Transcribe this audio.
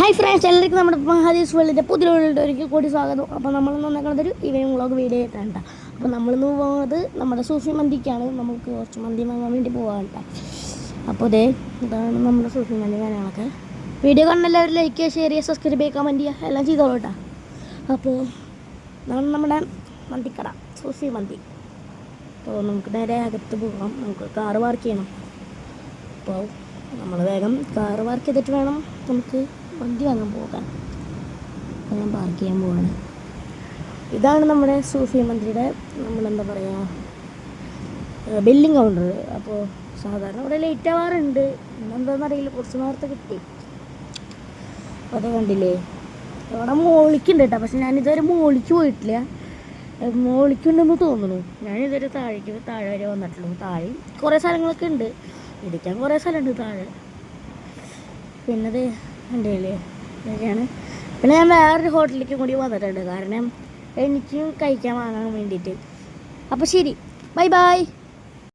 Hi friends, എല്ലാവർക്കും നമ്മുടെ മഹാദേവ്സ് വേൾഡിൻ്റെ പുതിയ ഒരിക്കൽ കൂടി സ്വാഗതം. അപ്പോൾ നമ്മളിന്ന് വന്നേക്കുന്നതൊരു ഈവനിങ് വ്ളോഗ് വീഡിയോ ആയിട്ടാണ് കേട്ടോ. അപ്പോൾ നമ്മളിന്ന് പോകുന്നത് നമ്മുടെ സൂഫി മന്തിക്കാണ്. നമുക്ക് കുറച്ച് മന്തി വാങ്ങാൻ വേണ്ടി പോകാൻ കേട്ടോ. അപ്പോൾ ഇതാണ് നമ്മുടെ സൂഫി മന്തി കാര്യങ്ങളൊക്കെ. വീഡിയോ കാണുന്ന എല്ലാവരും ലൈക്ക് ചെയ്യുക, ഷെയർ ചെയ്യുക, സബ്സ്ക്രൈബ് ചെയ്യുക, കമൻറ്റ് ചെയ്യുക, എല്ലാം ചെയ്തോളൂ കേട്ടോ. അപ്പോൾ ഇതാണ് നമ്മുടെ മന്തിക്കട, സൂഫി മന്തി. അപ്പോൾ നമുക്ക് നേരെ അകത്ത് പോകാം. നമുക്ക് കാറ് പാർക്ക് ചെയ്യണം. അപ്പോൾ നമ്മൾ വേഗം കാറ് പാർക്ക് ചെയ്തിട്ട് വേണം നമുക്ക് മന്തി വാങ്ങാൻ പോകാൻ. അപ്പോൾ ഞാൻ പാർക്ക് ചെയ്യാൻ പോവാണ്. ഇതാണ് നമ്മുടെ സൂഫി മന്തിയുടെ നമ്മളെന്താ പറയുക ബില്ലിംഗ് കൗണ്ടർ. അപ്പോൾ സാധാരണ ഇവിടെ ലേറ്റ് ആവാറുണ്ട്, എന്താണെന്നറിയില്ല, കുറച്ച് നേരത്തെ കിട്ടി. അപ്പോൾ അത് കണ്ടില്ലേ, ഇവിടെ മോളിക്കുണ്ട് കേട്ടോ. പക്ഷെ ഞാനിതുവരെ മോളിക്ക് പോയിട്ടില്ല. മോളിക്കുണ്ടെന്ന് തോന്നുന്നു. ഞാനിതുവരെ താഴെ വരെ വന്നിട്ടുള്ളൂ. താഴെ കുറേ സ്ഥലങ്ങളൊക്കെ ഉണ്ട്, ഇരിക്കാൻ കുറേ സ്ഥലമുണ്ട് താഴെ. പിന്നെ അത് കണ്ടില്ലേ, ഇതൊക്കെയാണ്. പിന്നെ ഞാൻ വേറൊരു ഹോട്ടലിലേക്ക് കൂടി വന്നിട്ടുണ്ട്, കാരണം എനിക്കും കഴിക്കാൻ വാങ്ങാൻ വേണ്ടിയിട്ട്. അപ്പോൾ ശരി, ബൈ ബൈ.